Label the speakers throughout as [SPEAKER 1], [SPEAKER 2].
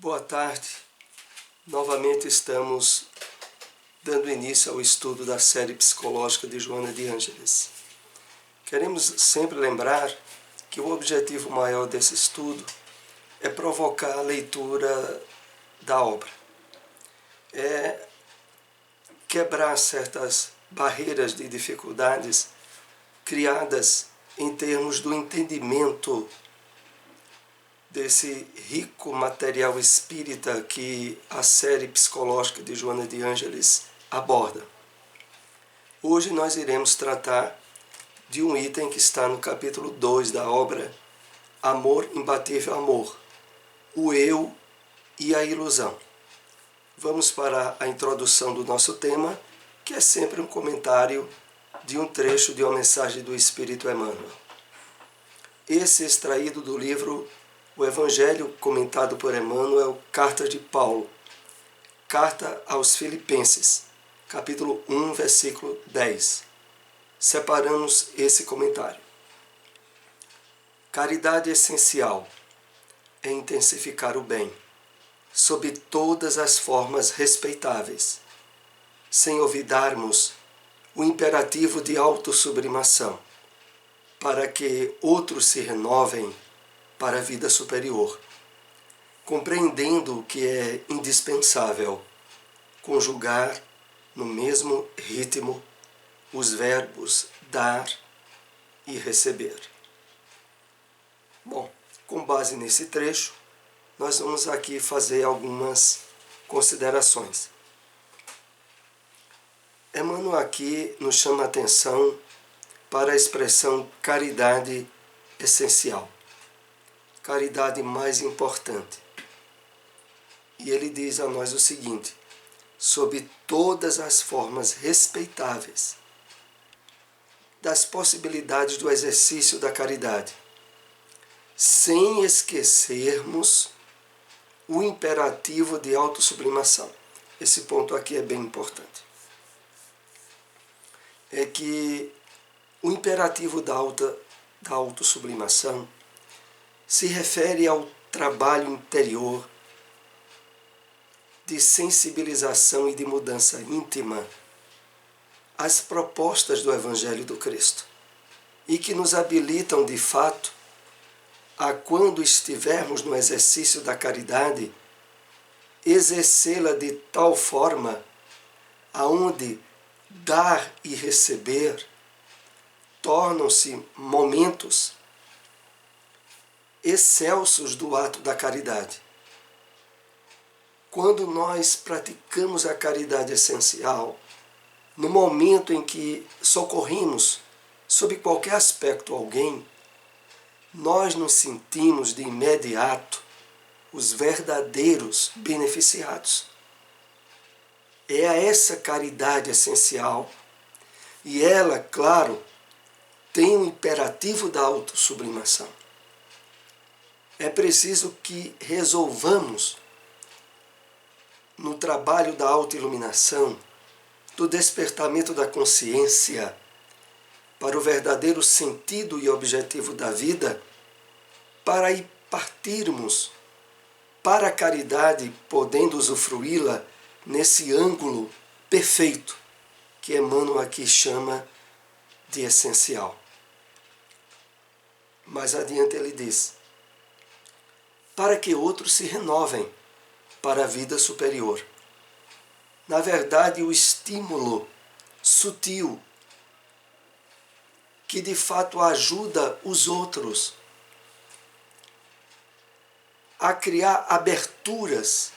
[SPEAKER 1] Boa tarde. Novamente estamos dando início ao estudo da série psicológica de Joana de Ângeles. Queremos sempre lembrar que o objetivo maior desse estudo é provocar a leitura da obra. É quebrar certas barreiras de dificuldades criadas em termos do entendimento desse rico material espírita que a série psicológica de Joana de Ângeles aborda. Hoje nós iremos tratar de um item que está no capítulo 2 da obra Amor, Imbatível Amor, o Eu e a Ilusão. Vamos para a introdução do nosso tema, que é sempre um comentário de um trecho de uma mensagem do Espírito Emmanuel. Esse extraído do livro O Evangelho comentado por Emmanuel, Carta de Paulo, Carta aos Filipenses, capítulo 1, versículo 10. Separamos esse comentário. Caridade essencial é intensificar o bem, sob todas as formas respeitáveis, sem olvidarmos o imperativo de autossublimação, para que outros se renovem para a vida superior, compreendendo o que é indispensável, conjugar no mesmo ritmo os verbos dar e receber. Bom, com base nesse trecho, nós vamos aqui fazer algumas considerações. Emmanuel aqui nos chama a atenção para a expressão caridade essencial, caridade mais importante. E ele diz a nós o seguinte: sob todas as formas respeitáveis das possibilidades do exercício da caridade, sem esquecermos o imperativo de autossublimação. Esse ponto aqui é bem importante. É que o imperativo da autossublimação se refere ao trabalho interior de sensibilização e de mudança íntima às propostas do Evangelho do Cristo e que nos habilitam, de fato, a, quando estivermos no exercício da caridade, exercê-la de tal forma aonde dar e receber tornam-se momentos excelsos do ato da caridade. Quando nós praticamos a caridade essencial, no momento em que socorremos, sob qualquer aspecto, alguém, nós nos sentimos de imediato os verdadeiros beneficiados. É essa caridade essencial. E ela, claro, tem um imperativo da autossublimação. É preciso que resolvamos, no trabalho da autoiluminação, do despertamento da consciência para o verdadeiro sentido e objetivo da vida, para aí partirmos para a caridade, podendo usufruí-la nesse ângulo perfeito que Emmanuel aqui chama de essencial. Mais adiante ele diz: para que outros se renovem para a vida superior. Na verdade, o estímulo sutil que de fato ajuda os outros a criar aberturas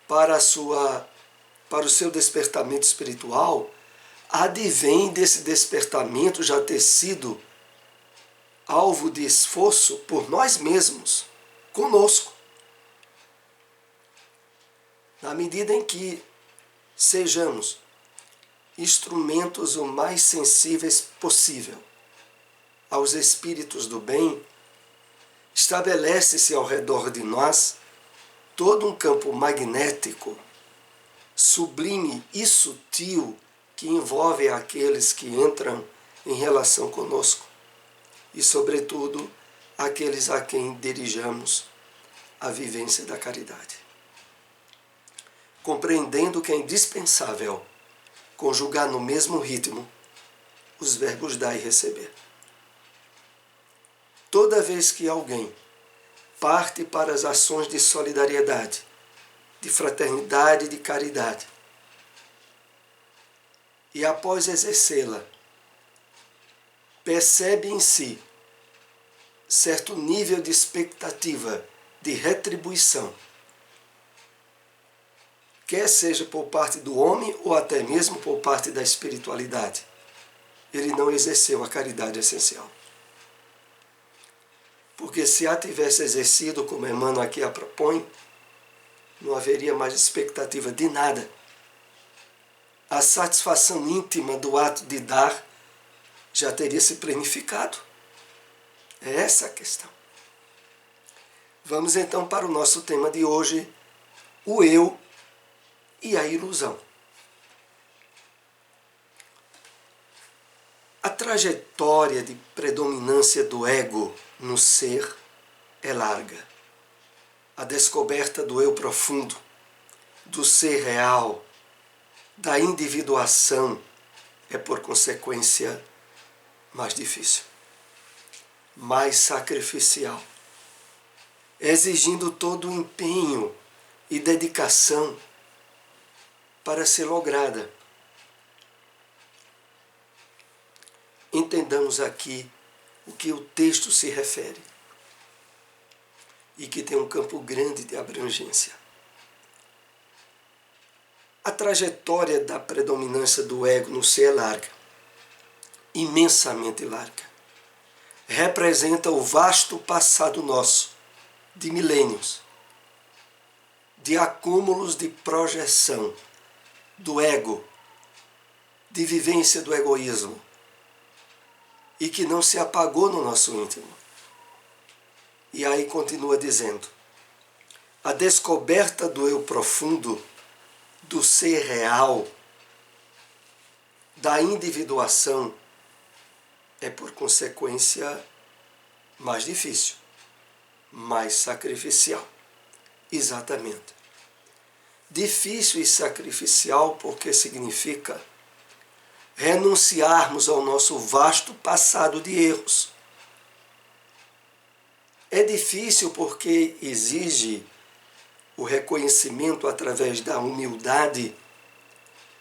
[SPEAKER 1] para o seu despertamento espiritual, advém desse despertamento já ter sido alvo de esforço por nós mesmos, conosco. Na medida em que sejamos instrumentos o mais sensíveis possível aos espíritos do bem, estabelece-se ao redor de nós todo um campo magnético, sublime e sutil, que envolve aqueles que entram em relação conosco e, sobretudo, aqueles a quem dirijamos a vivência da caridade. Compreendendo que é indispensável conjugar no mesmo ritmo os verbos dar e receber. Toda vez que alguém parte para as ações de solidariedade, de fraternidade e de caridade, e após exercê-la, percebe em si certo nível de expectativa de retribuição, quer seja por parte do homem ou até mesmo por parte da espiritualidade, ele não exerceu a caridade essencial. Porque se a tivesse exercido, como Emmanuel aqui a propõe, não haveria mais expectativa de nada. A satisfação íntima do ato de dar já teria se planificado. É essa a questão. Vamos então para o nosso tema de hoje, o eu e a ilusão. A trajetória de predominância do ego no ser é larga. A descoberta do eu profundo, do ser real, da individuação é, por consequência, mais difícil, mais sacrificial, exigindo todo o empenho e dedicação para ser lograda. Entendamos aqui o que o texto se refere e que tem um campo grande de abrangência. A trajetória da predominância do ego no ser é larga, imensamente larga. Representa o vasto passado nosso, de milênios, de acúmulos de projeção do ego, de vivência do egoísmo, e que não se apagou no nosso íntimo. E aí continua dizendo, a descoberta do eu profundo, do ser real, da individuação, é por consequência mais difícil, mais sacrificial. Exatamente. Difícil e sacrificial porque significa renunciarmos ao nosso vasto passado de erros. É difícil porque exige o reconhecimento através da humildade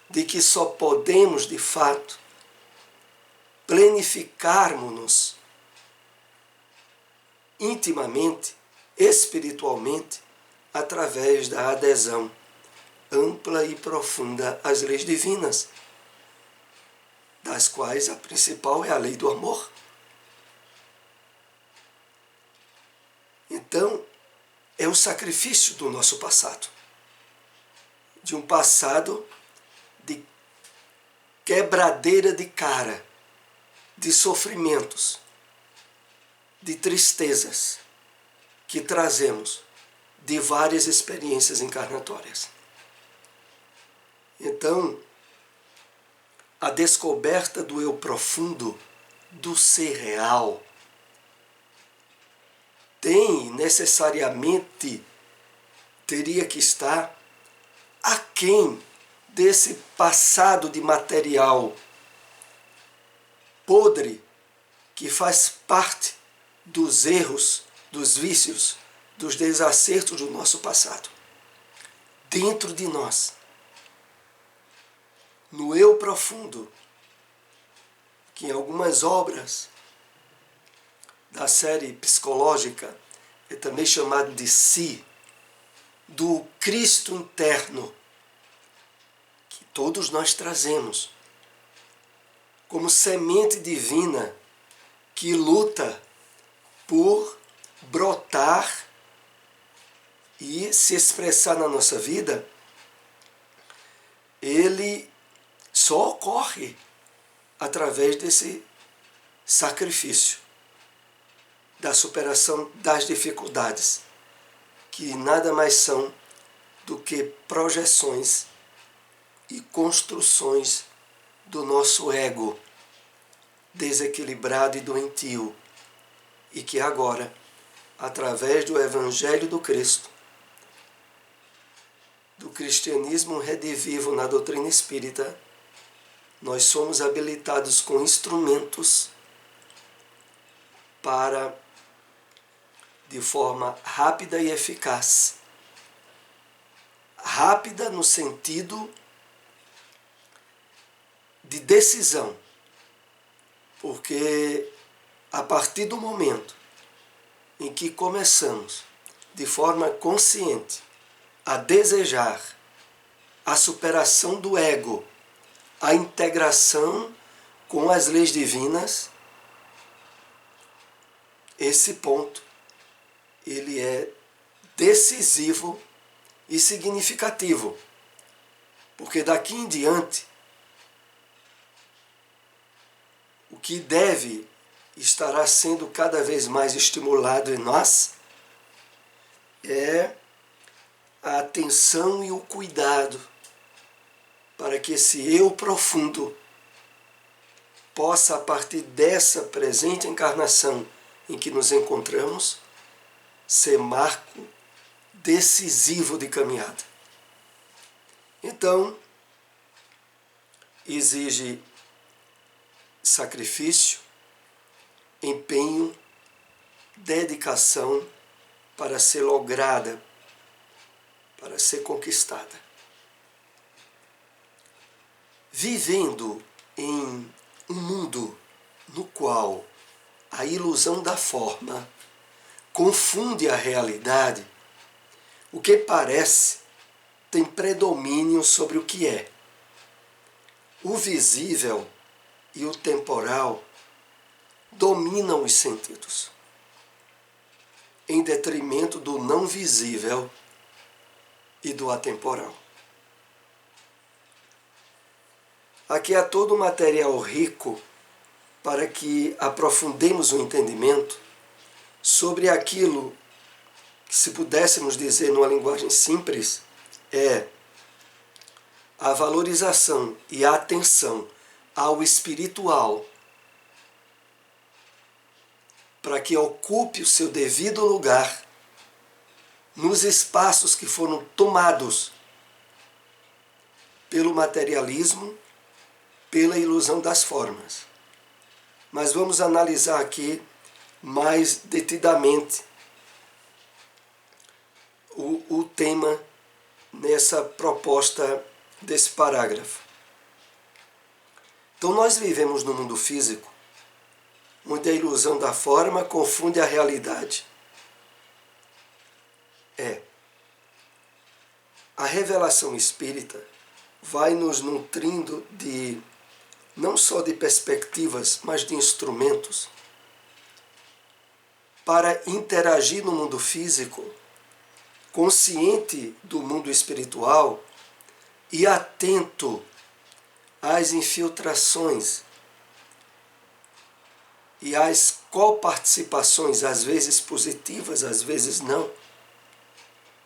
[SPEAKER 1] de que só podemos, de fato, planificarmos-nos intimamente, espiritualmente, através da adesão ampla e profunda às leis divinas, das quais a principal é a lei do amor. Então, é o sacrifício do nosso passado, de um passado de quebradeira de cara, de sofrimentos, de tristezas que trazemos de várias experiências encarnatórias. Então, a descoberta do eu profundo, do ser real, teria que estar aquém desse passado de material podre que faz parte dos erros, dos vícios, dos desacertos do nosso passado. Dentro de nós, no eu profundo, que em algumas obras da série psicológica é também chamado de si, do Cristo interno, que todos nós trazemos, como semente divina que luta por brotar e se expressar na nossa vida, ele só ocorre através desse sacrifício, da superação das dificuldades, que nada mais são do que projeções e construções do nosso ego desequilibrado e doentio, e que agora através do Evangelho do Cristo, do cristianismo redivivo na doutrina espírita, nós somos habilitados com instrumentos para, de forma rápida e eficaz, rápida no sentido de decisão, porque a partir do momento em que começamos de forma consciente a desejar a superação do ego, a integração com as leis divinas, esse ponto ele é decisivo e significativo, porque daqui em diante o que deve estará sendo cada vez mais estimulado em nós é a atenção e o cuidado para que esse eu profundo possa, a partir dessa presente encarnação em que nos encontramos, ser marco decisivo de caminhada. Então, exige sacrifício, empenho, dedicação para ser lograda, para ser conquistada. Vivendo em um mundo no qual a ilusão da forma confunde a realidade, o que parece tem predomínio sobre o que é. O visível e o temporal dominam os sentidos, em detrimento do não visível e do atemporal. Aqui há todo um material rico para que aprofundemos o entendimento sobre aquilo que, se pudéssemos dizer numa linguagem simples, é a valorização e a atenção ao espiritual para que ocupe o seu devido lugar nos espaços que foram tomados pelo materialismo, pela ilusão das formas. Mas vamos analisar aqui mais detidamente o tema nessa proposta desse parágrafo. Então nós vivemos no mundo físico, onde a ilusão da forma confunde a realidade. A revelação espírita vai nos nutrindo de não só de perspectivas, mas de instrumentos para interagir no mundo físico, consciente do mundo espiritual e atento às infiltrações e às coparticipações, às vezes positivas, às vezes não,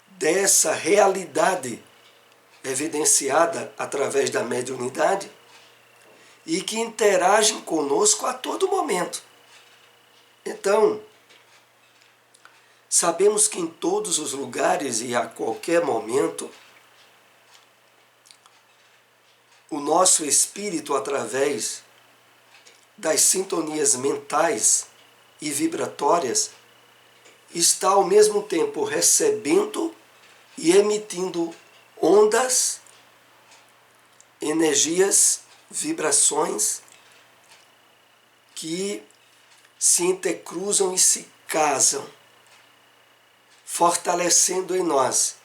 [SPEAKER 1] dessa realidade evidenciada através da mediunidade e que interagem conosco a todo momento. Então, sabemos que em todos os lugares e a qualquer momento, o nosso espírito, através das sintonias mentais e vibratórias, está ao mesmo tempo recebendo e emitindo ondas, energias, vibrações que se intercruzam e se casam, fortalecendo em nós,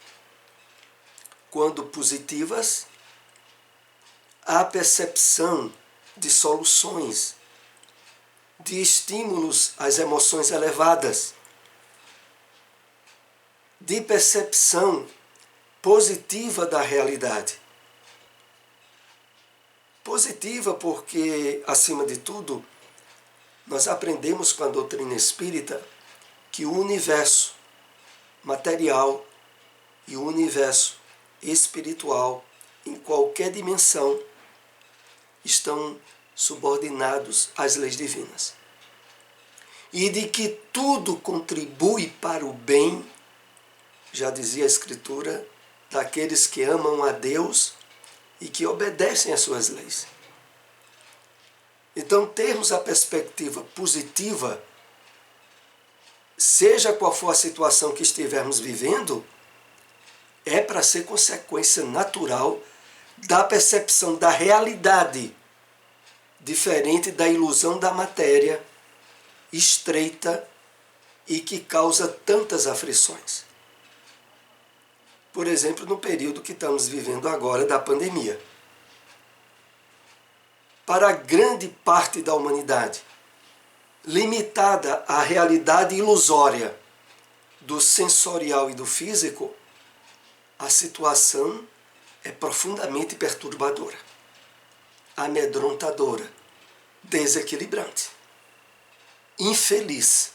[SPEAKER 1] quando positivas, a percepção de soluções, de estímulos às emoções elevadas, de percepção positiva da realidade. Positiva porque, acima de tudo, nós aprendemos com a doutrina espírita que o universo material e o universo espiritual, em qualquer dimensão, estão subordinados às leis divinas. e de que tudo contribui para o bem, já dizia a Escritura, daqueles que amam a Deus e que obedecem às suas leis. Então, termos a perspectiva positiva, seja qual for a situação que estivermos vivendo, é para ser consequência natural da percepção da realidade, diferente da ilusão da matéria estreita e que causa tantas aflições. Por exemplo, no período que estamos vivendo agora da pandemia. Para grande parte da humanidade, limitada à realidade ilusória do sensorial e do físico, a situação é profundamente perturbadora, amedrontadora, desequilibrante, infeliz.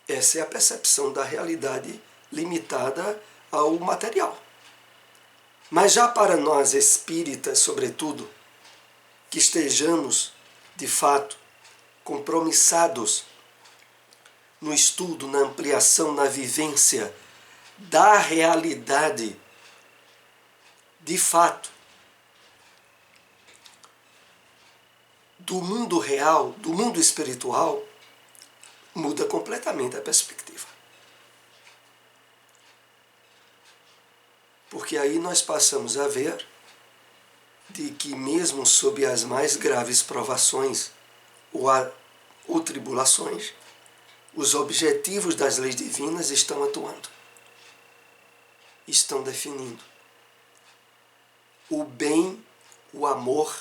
[SPEAKER 1] Essa é a percepção da realidade limitada ao material. Mas já para nós espíritas, sobretudo, que estejamos, de fato, compromissados no estudo, na ampliação, na vivência da realidade, de fato, do mundo real, do mundo espiritual, muda completamente a perspectiva. Porque aí nós passamos a ver de que mesmo sob as mais graves provações ou tribulações, os objetivos das leis divinas estão atuando, estão definindo. O bem, o amor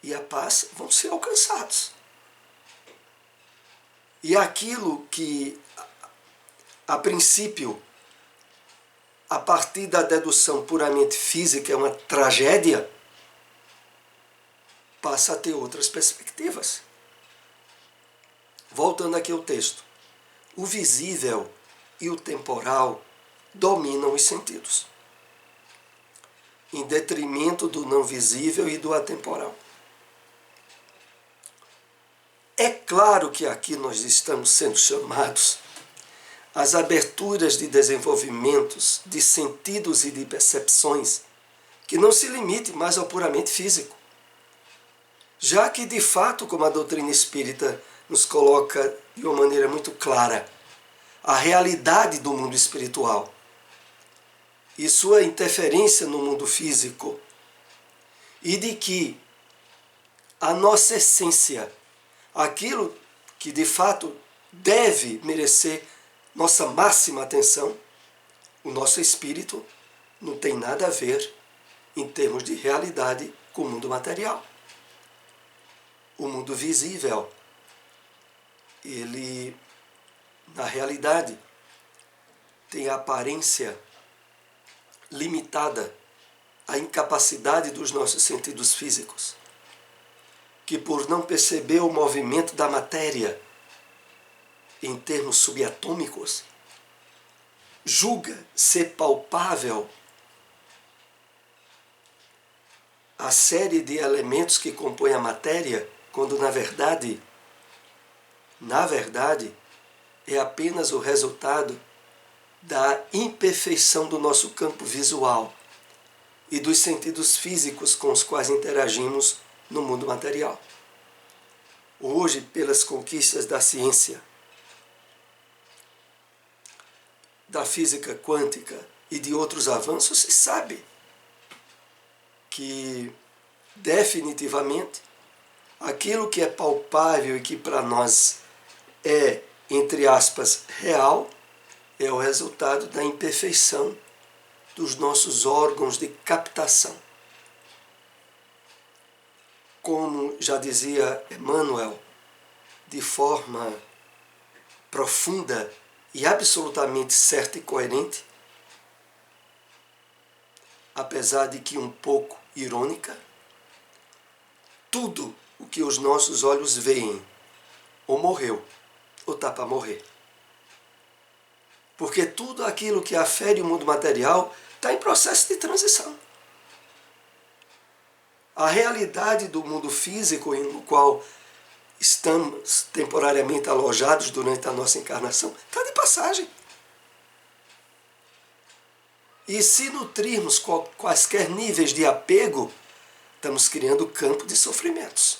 [SPEAKER 1] e a paz vão ser alcançados. E aquilo que, a princípio, a partir da dedução puramente física é uma tragédia, passa a ter outras perspectivas. Voltando aqui ao texto. O visível e o temporal dominam os sentidos, em detrimento do não visível e do atemporal. É claro que aqui nós estamos sendo chamados às aberturas de desenvolvimentos de sentidos e de percepções que não se limite mais ao puramente físico. Já que, de fato, como a doutrina espírita nos coloca de uma maneira muito clara, a realidade do mundo espiritual e sua interferência no mundo físico, e de que a nossa essência, aquilo que de fato deve merecer nossa máxima atenção, o nosso espírito, não tem nada a ver, em termos de realidade, com o mundo material. O mundo visível, ele, na realidade, tem a aparência limitada à incapacidade dos nossos sentidos físicos, que por não perceber o movimento da matéria em termos subatômicos, julga ser palpável a série de elementos que compõem a matéria, quando na verdade, é apenas o resultado da imperfeição do nosso campo visual e dos sentidos físicos com os quais interagimos no mundo material. Hoje, pelas conquistas da ciência, da física quântica e de outros avanços, se sabe que definitivamente aquilo que é palpável e que para nós é, entre aspas, real, é o resultado da imperfeição dos nossos órgãos de captação. Como já dizia Emmanuel, de forma profunda e absolutamente certa e coerente, apesar de que um pouco irônica, tudo o que os nossos olhos veem ou morreu ou está para morrer. Porque tudo aquilo que afere o mundo material está em processo de transição. A realidade do mundo físico no qual estamos temporariamente alojados durante a nossa encarnação está de passagem. E se nutrirmos quaisquer níveis de apego, estamos criando campo de sofrimentos.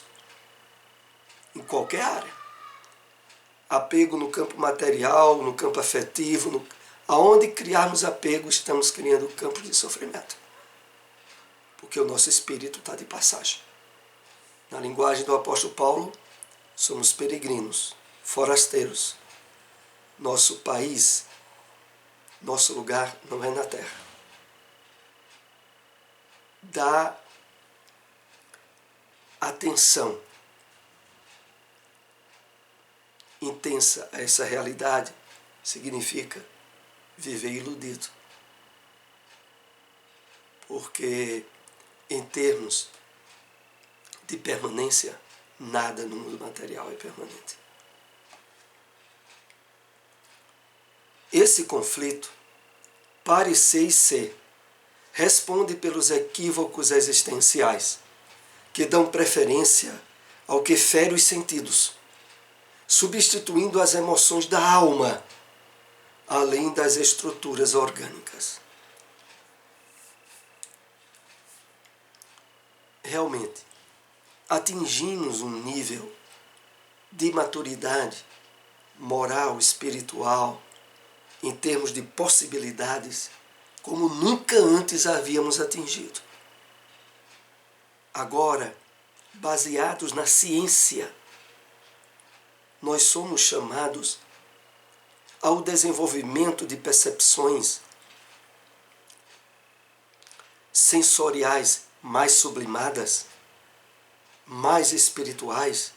[SPEAKER 1] Em qualquer área. Apego no campo material, no campo afetivo, aonde criarmos apego, estamos criando campo de sofrimento. Porque o nosso espírito está de passagem. Na linguagem do apóstolo Paulo, somos peregrinos, forasteiros. Nosso país, nosso lugar não é na terra. Dá atenção intensa a essa realidade significa viver iludido. Porque em termos de permanência, nada no mundo material é permanente. Esse conflito, parecer e ser, responde pelos equívocos existenciais, que dão preferência ao que fere os sentidos, substituindo as emoções da alma, além das estruturas orgânicas. Realmente, atingimos um nível de maturidade moral, espiritual, em termos de possibilidades, como nunca antes havíamos atingido. Agora, baseados na ciência, nós somos chamados ao desenvolvimento de percepções sensoriais mais sublimadas, mais espirituais,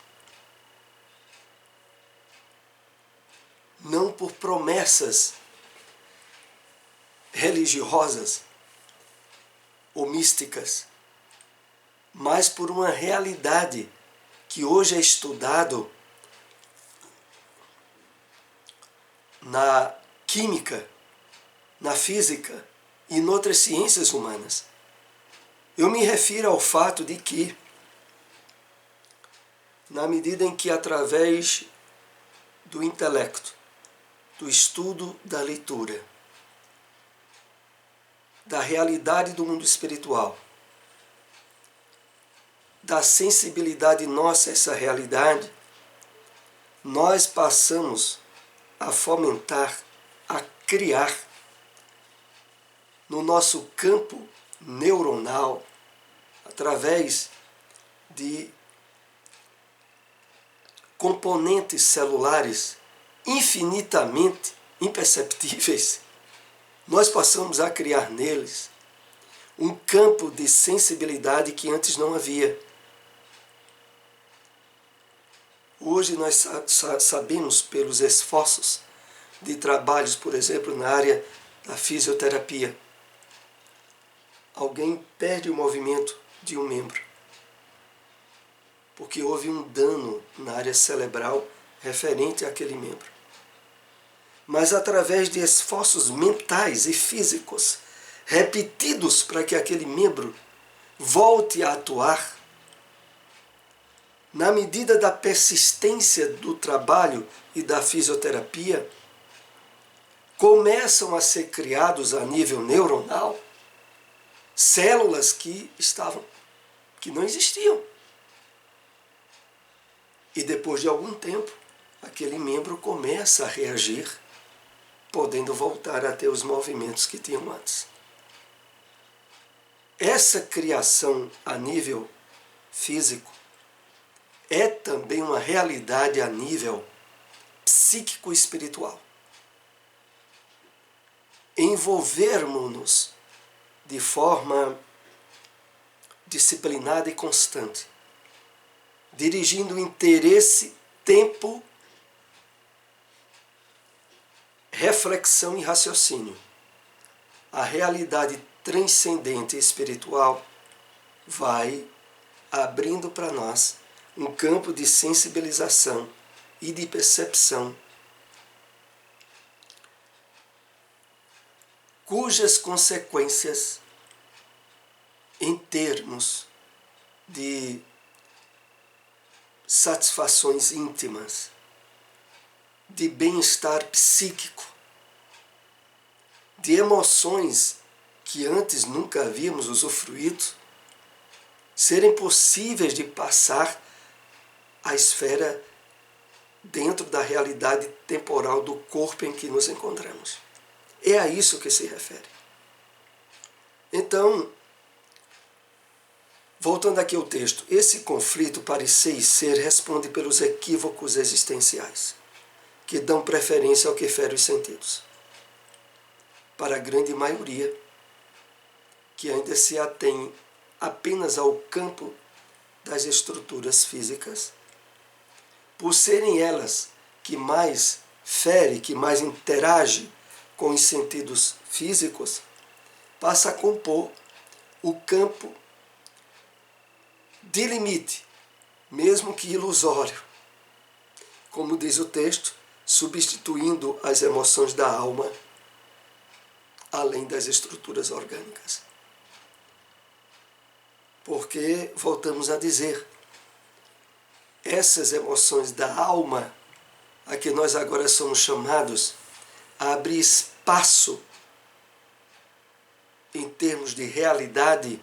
[SPEAKER 1] não por promessas religiosas ou místicas, mas por uma realidade que hoje é estudado na química, na física e em outras ciências humanas. Eu me refiro ao fato de que, na medida em que através do intelecto, do estudo da leitura, da realidade do mundo espiritual, da sensibilidade nossa a essa realidade, nós passamos a fomentar, a criar no nosso campo neuronal, através de componentes celulares infinitamente imperceptíveis, nós passamos a criar neles um campo de sensibilidade que antes não havia. Hoje nós sabemos pelos esforços de trabalhos, por exemplo, na área da fisioterapia, alguém perde o movimento de um membro, porque houve um dano na área cerebral referente àquele membro. Mas através de esforços mentais e físicos repetidos para que aquele membro volte a atuar, na medida da persistência do trabalho e da fisioterapia, começam a ser criados a nível neuronal células que não existiam. E depois de algum tempo, aquele membro começa a reagir, podendo voltar a ter os movimentos que tinham antes. Essa criação a nível físico é também uma realidade a nível psíquico-espiritual. Envolvermos-nos de forma disciplinada e constante, dirigindo interesse, tempo, reflexão e raciocínio. A realidade transcendente e espiritual vai abrindo para nós um campo de sensibilização e de percepção, cujas consequências, em termos de satisfações íntimas, de bem-estar psíquico, de emoções que antes nunca havíamos usufruído, serem possíveis de passar à esfera dentro da realidade temporal do corpo em que nos encontramos. É a isso que se refere. Então, voltando aqui ao texto, esse conflito para ser e ser responde pelos equívocos existenciais, que dão preferência ao que fere os sentidos. Para a grande maioria, que ainda se atém apenas ao campo das estruturas físicas, por serem elas que mais fere, que mais interage com os sentidos físicos, passa a compor o campo de limite, mesmo que ilusório, como diz o texto, substituindo as emoções da alma, além das estruturas orgânicas. Porque, voltamos a dizer, essas emoções da alma, a que nós agora somos chamados a abrir espaço em termos de realidade,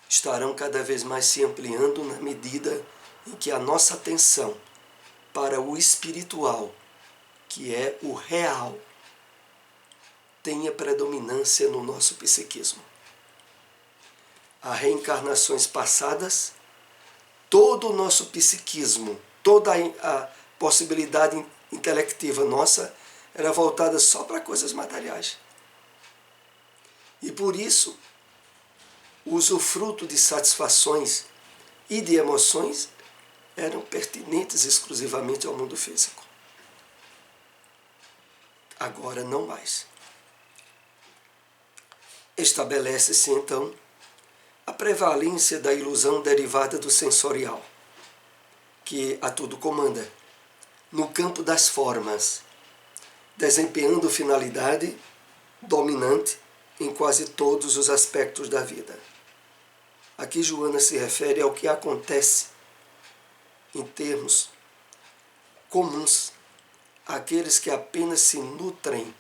[SPEAKER 1] estarão cada vez mais se ampliando na medida em que a nossa atenção para o espiritual, que é o real, tenha predominância no nosso psiquismo. Há reencarnações passadas, todo o nosso psiquismo, toda a possibilidade intelectiva nossa era voltada só para coisas materiais. E por isso, o usufruto de satisfações e de emoções eram pertinentes exclusivamente ao mundo físico. Agora não mais. Estabelece-se então a prevalência da ilusão derivada do sensorial, que a tudo comanda, no campo das formas, desempenhando finalidade dominante em quase todos os aspectos da vida. Aqui Joana se refere ao que acontece em termos comuns àqueles que apenas se nutrem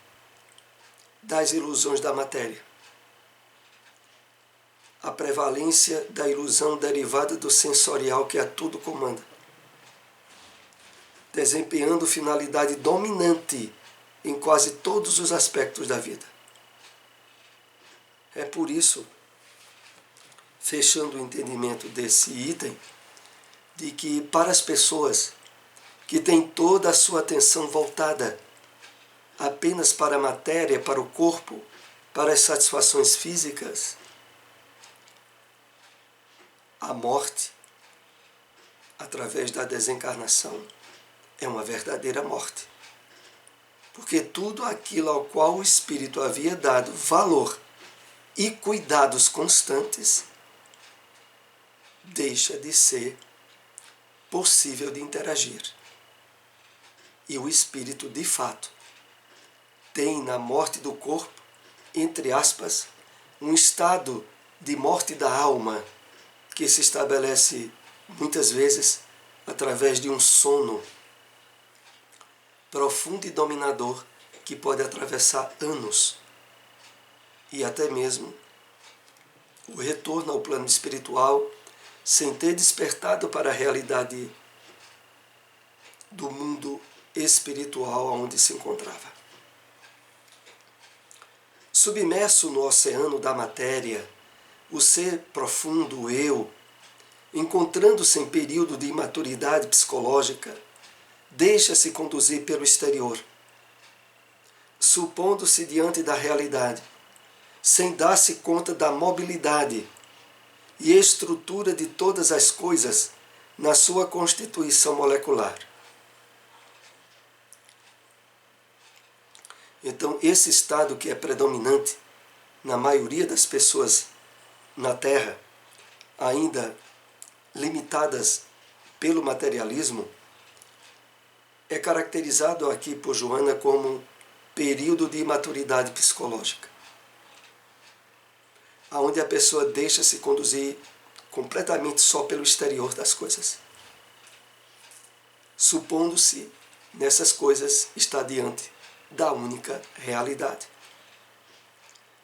[SPEAKER 1] das ilusões da matéria. A prevalência da ilusão derivada do sensorial que a tudo comanda, desempenhando finalidade dominante em quase todos os aspectos da vida. É por isso, fechando o entendimento desse item, de que para as pessoas que têm toda a sua atenção voltada apenas para a matéria, para o corpo, para as satisfações físicas, a morte, através da desencarnação, é uma verdadeira morte. Porque tudo aquilo ao qual o espírito havia dado valor e cuidados constantes deixa de ser possível de interagir. E o espírito, de fato, tem na morte do corpo, entre aspas, um estado de morte da alma que se estabelece muitas vezes através de um sono profundo e dominador que pode atravessar anos e até mesmo o retorno ao plano espiritual sem ter despertado para a realidade do mundo espiritual onde se encontrava. Submerso no oceano da matéria, o ser profundo, o eu, encontrando-se em período de imaturidade psicológica, deixa-se conduzir pelo exterior, supondo-se diante da realidade, sem dar-se conta da mobilidade e estrutura de todas as coisas na sua constituição molecular. Então, esse estado que é predominante na maioria das pessoas na Terra, ainda limitadas pelo materialismo, é caracterizado aqui por Joana como período de imaturidade psicológica. onde a pessoa deixa se conduzir completamente só pelo exterior das coisas, supondo-se nessas coisas estar diante da única realidade,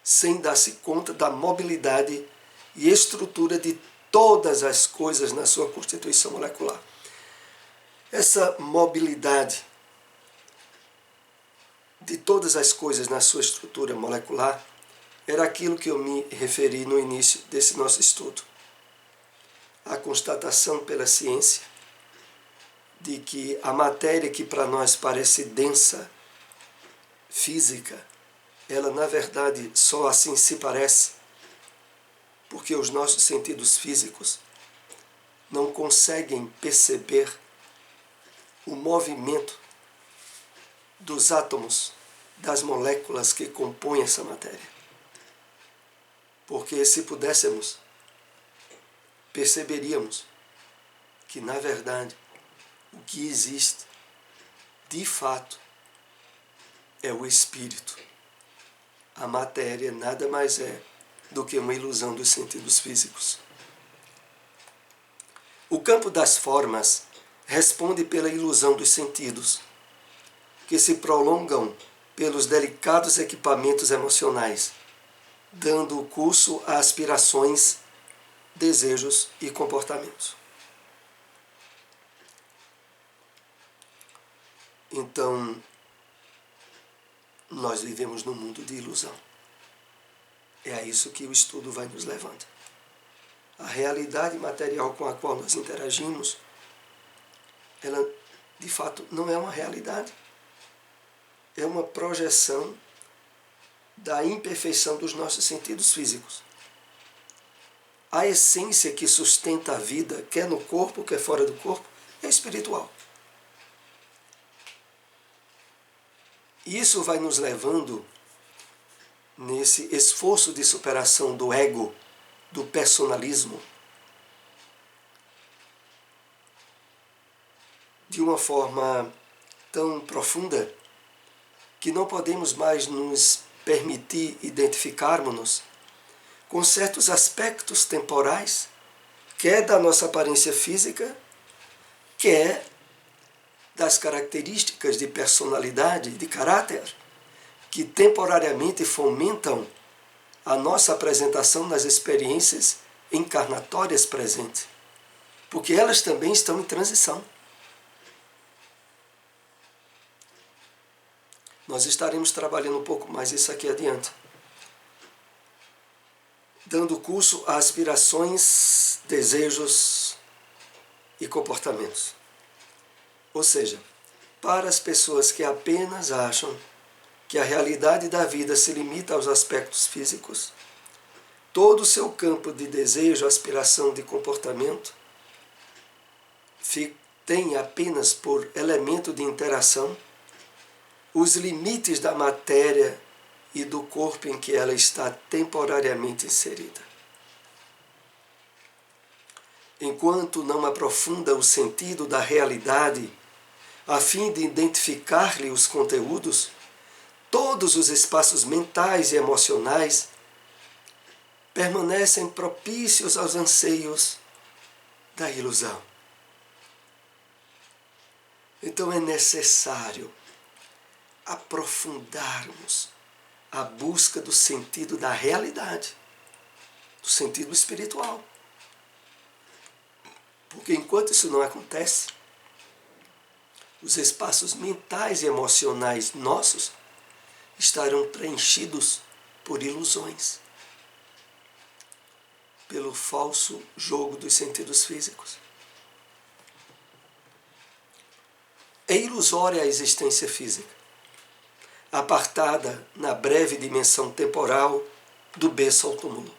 [SPEAKER 1] sem dar-se conta da mobilidade e estrutura de todas as coisas na sua constituição molecular. Essa mobilidade de todas as coisas na sua estrutura molecular era aquilo que eu me referi no início desse nosso estudo. A constatação pela ciência de que a matéria que para nós parece densa, física, ela na verdade só assim se parece, porque os nossos sentidos físicos não conseguem perceber o movimento dos átomos, das moléculas que compõem essa matéria. Porque se pudéssemos, perceberíamos que, na verdade, o que existe, de fato, é o espírito. A matéria nada mais é do que uma ilusão dos sentidos físicos. O campo das formas responde pela ilusão dos sentidos, que se prolongam pelos delicados equipamentos emocionais, dando curso a aspirações, desejos e comportamentos. Então, nós vivemos num mundo de ilusão. É a isso que o estudo vai nos levando. A realidade material com a qual nós interagimos, ela, de fato, não é uma realidade. É uma projeção da imperfeição dos nossos sentidos físicos. A essência que sustenta a vida, quer no corpo, quer fora do corpo, é espiritual. E isso vai nos levando nesse esforço de superação do ego, do personalismo, de uma forma tão profunda que não podemos mais nos permitir identificarmos-nos com certos aspectos temporais, quer da nossa aparência física, quer das características de personalidade, de caráter, que temporariamente fomentam a nossa apresentação nas experiências encarnatórias presentes, porque elas também estão em transição. Nós estaremos trabalhando um pouco mais isso aqui adiante, dando curso a aspirações, desejos e comportamentos. Ou seja, para as pessoas que apenas acham que a realidade da vida se limita aos aspectos físicos, todo o seu campo de desejo, aspiração, de comportamento tem apenas por elemento de interação os limites da matéria e do corpo em que ela está temporariamente inserida. Enquanto não aprofunda o sentido da realidade, a fim de identificar-lhe os conteúdos, todos os espaços mentais e emocionais permanecem propícios aos anseios da ilusão. Então é necessário aprofundarmos a busca do sentido da realidade, do sentido espiritual. Porque enquanto isso não acontece, os espaços mentais e emocionais nossos estarão preenchidos por ilusões, pelo falso jogo dos sentidos físicos. É ilusória a existência física, apartada na breve dimensão temporal do berço ao túmulo,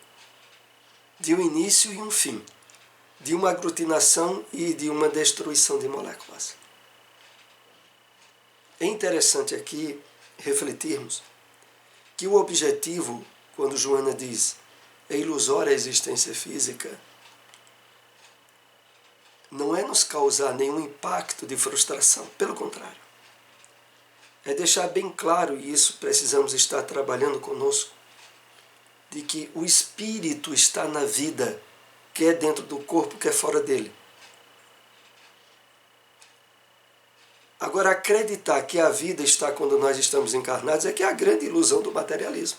[SPEAKER 1] de um início e um fim, de uma aglutinação e de uma destruição de moléculas. É interessante aqui refletirmos que o objetivo, quando Joana diz é ilusória a existência física, não é nos causar nenhum impacto de frustração, pelo contrário. É deixar bem claro, e isso precisamos estar trabalhando conosco, de que o espírito está na vida, quer dentro do corpo, quer fora dele. Agora, acreditar que a vida está quando nós estamos encarnados é que é a grande ilusão do materialismo.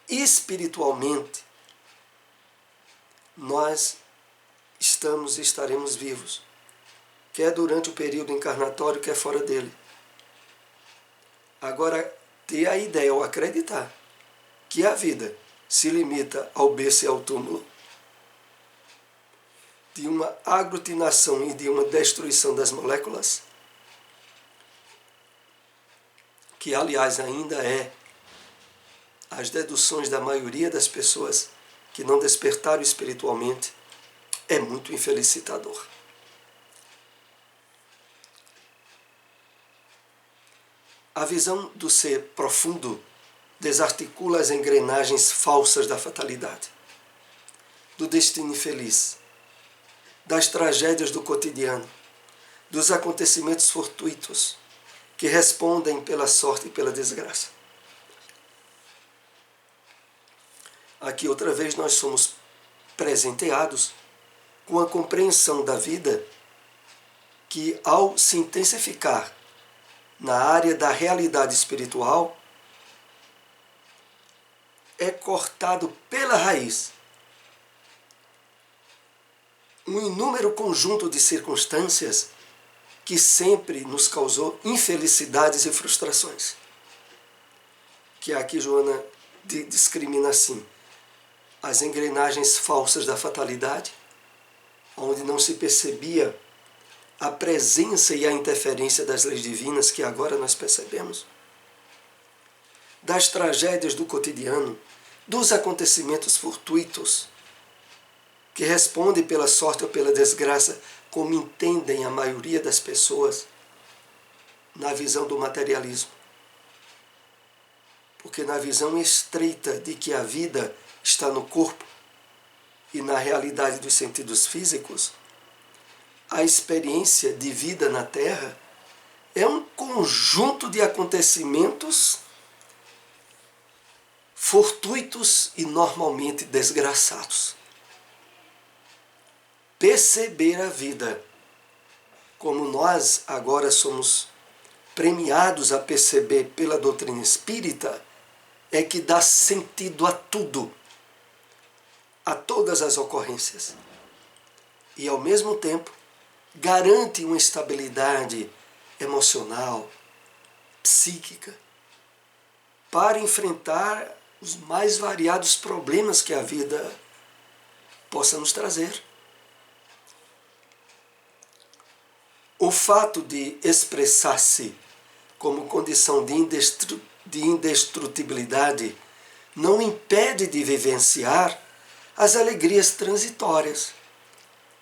[SPEAKER 1] Espiritualmente, nós estamos e estaremos vivos, quer durante o período encarnatório, quer fora dele. Agora, ter a ideia ou acreditar que a vida se limita ao berço e ao túmulo, de uma aglutinação e de uma destruição das moléculas, que aliás ainda é as deduções da maioria das pessoas que não despertaram espiritualmente, é muito infelicitador. A visão do ser profundo desarticula as engrenagens falsas da fatalidade, do destino infeliz, das tragédias do cotidiano, dos acontecimentos fortuitos que respondem pela sorte e pela desgraça. Aqui outra vez nós somos presenteados com a compreensão da vida que, ao se intensificar na área da realidade espiritual, é cortado pela raiz um inúmero conjunto de circunstâncias que sempre nos causou infelicidades e frustrações. Que aqui Joana discrimina assim: as engrenagens falsas da fatalidade, onde não se percebia a presença e a interferência das leis divinas que agora nós percebemos, das tragédias do cotidiano, dos acontecimentos fortuitos, que respondem pela sorte ou pela desgraça, como entendem a maioria das pessoas na visão do materialismo. Porque na visão estreita de que a vida está no corpo e na realidade dos sentidos físicos, a experiência de vida na Terra é um conjunto de acontecimentos fortuitos e normalmente desgraçados. Perceber a vida, como nós agora somos premiados a perceber pela doutrina espírita, é que dá sentido a tudo, a todas as ocorrências. E, ao mesmo tempo, garante uma estabilidade emocional, psíquica, para enfrentar os mais variados problemas que a vida possa nos trazer. O fato de expressar-se como condição de indestrutibilidade não impede de vivenciar as alegrias transitórias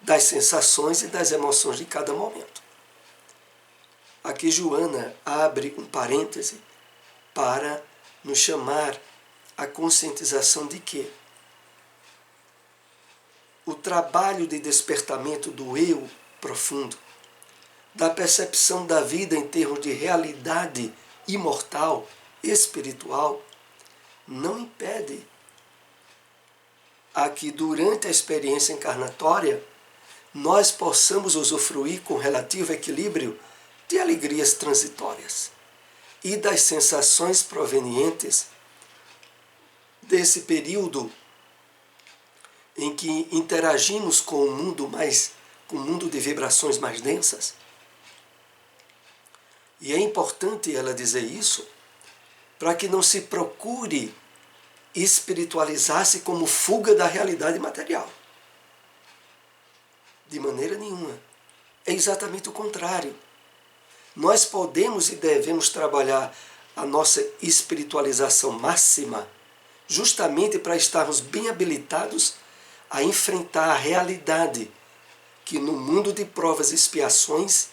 [SPEAKER 1] das sensações e das emoções de cada momento. Aqui Joana abre um parêntese para nos chamar a conscientização de que o trabalho de despertamento do eu profundo, da percepção da vida em termos de realidade imortal, espiritual, não impede a que durante a experiência encarnatória nós possamos usufruir com relativo equilíbrio de alegrias transitórias e das sensações provenientes desse período em que interagimos com o mundo de vibrações mais densas. E é importante ela dizer isso para que não se procure espiritualizar-se como fuga da realidade material. De maneira nenhuma. É exatamente o contrário. Nós podemos e devemos trabalhar a nossa espiritualização máxima justamente para estarmos bem habilitados a enfrentar a realidade que no mundo de provas e expiações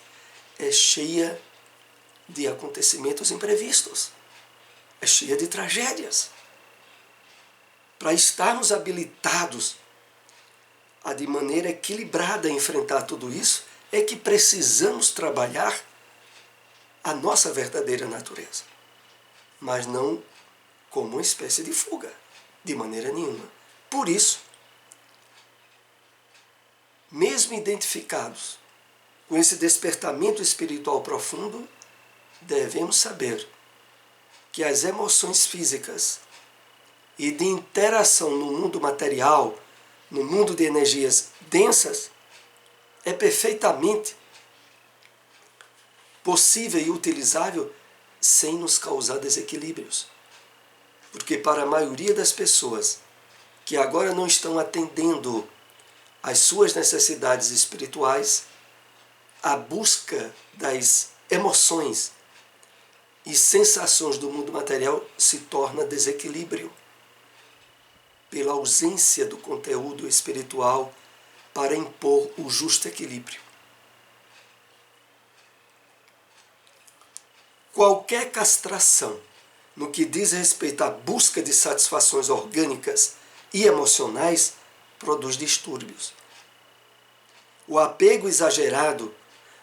[SPEAKER 1] é cheia de acontecimentos imprevistos, é cheia de tragédias. Para estarmos habilitados a de maneira equilibrada enfrentar tudo isso, é que precisamos trabalhar a nossa verdadeira natureza, mas não como uma espécie de fuga, de maneira nenhuma. Por isso, mesmo identificados com esse despertamento espiritual profundo, devemos saber que as emoções físicas e de interação no mundo material, no mundo de energias densas, é perfeitamente possível e utilizável sem nos causar desequilíbrios. Porque para a maioria das pessoas que agora não estão atendendo às suas necessidades espirituais, a busca das emoções e sensações do mundo material se torna desequilíbrio, pela ausência do conteúdo espiritual para impor o justo equilíbrio. Qualquer castração no que diz respeito à busca de satisfações orgânicas e emocionais produz distúrbios. O apego exagerado,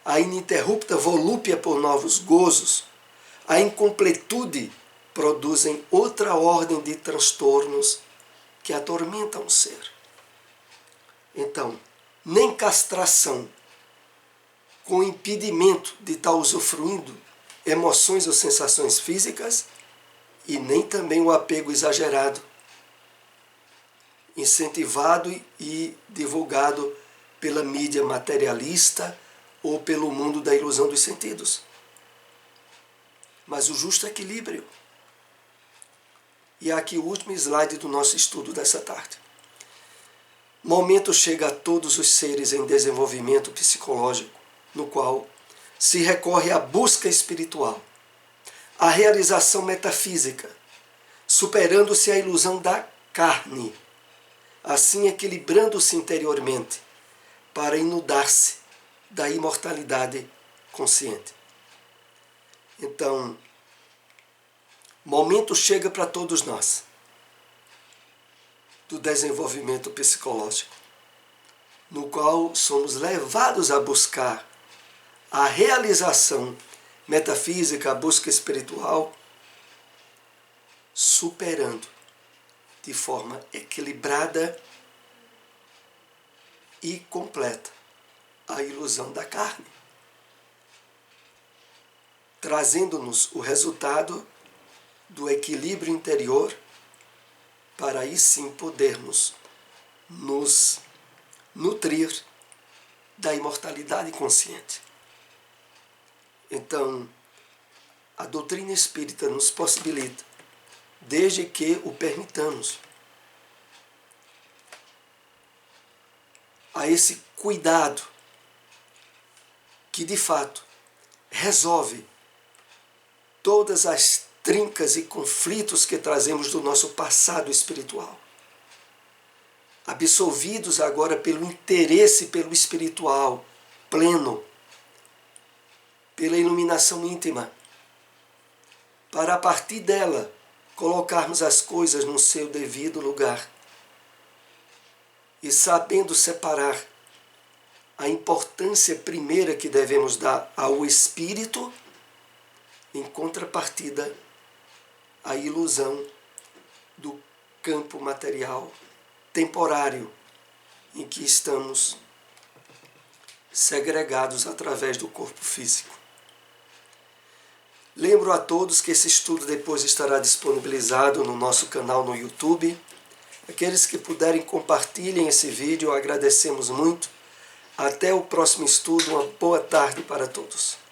[SPEAKER 1] a ininterrupta volúpia por novos gozos, a incompletude produzem outra ordem de transtornos que atormentam o ser. Então, nem castração com impedimento de estar usufruindo emoções ou sensações físicas, e nem também o apego exagerado, incentivado e divulgado pela mídia materialista ou pelo mundo da ilusão dos sentidos. Mas o justo equilíbrio. E aqui o último slide do nosso estudo dessa tarde. Momento chega a todos os seres em desenvolvimento psicológico, no qual se recorre à busca espiritual, à realização metafísica, superando-se a ilusão da carne, assim equilibrando-se interiormente, para inundar-se da imortalidade consciente. Então, momento chega para todos nós do desenvolvimento psicológico, no qual somos levados a buscar a realização metafísica, a busca espiritual, superando de forma equilibrada e completa a ilusão da carne, trazendo-nos o resultado do equilíbrio interior, para aí sim podermos nos nutrir da imortalidade consciente. Então, a doutrina espírita nos possibilita, desde que o permitamos, a esse cuidado que de fato resolve todas as trincas e conflitos que trazemos do nosso passado espiritual, absolvidos agora pelo interesse pelo espiritual pleno, pela iluminação íntima, para a partir dela colocarmos as coisas no seu devido lugar e sabendo separar a importância primeira que devemos dar ao espírito, em contrapartida à ilusão do campo material temporário em que estamos segregados através do corpo físico. Lembro a todos que esse estudo depois estará disponibilizado no nosso canal no YouTube. Aqueles que puderem, compartilhem esse vídeo, agradecemos muito. Até o próximo estudo, uma boa tarde para todos.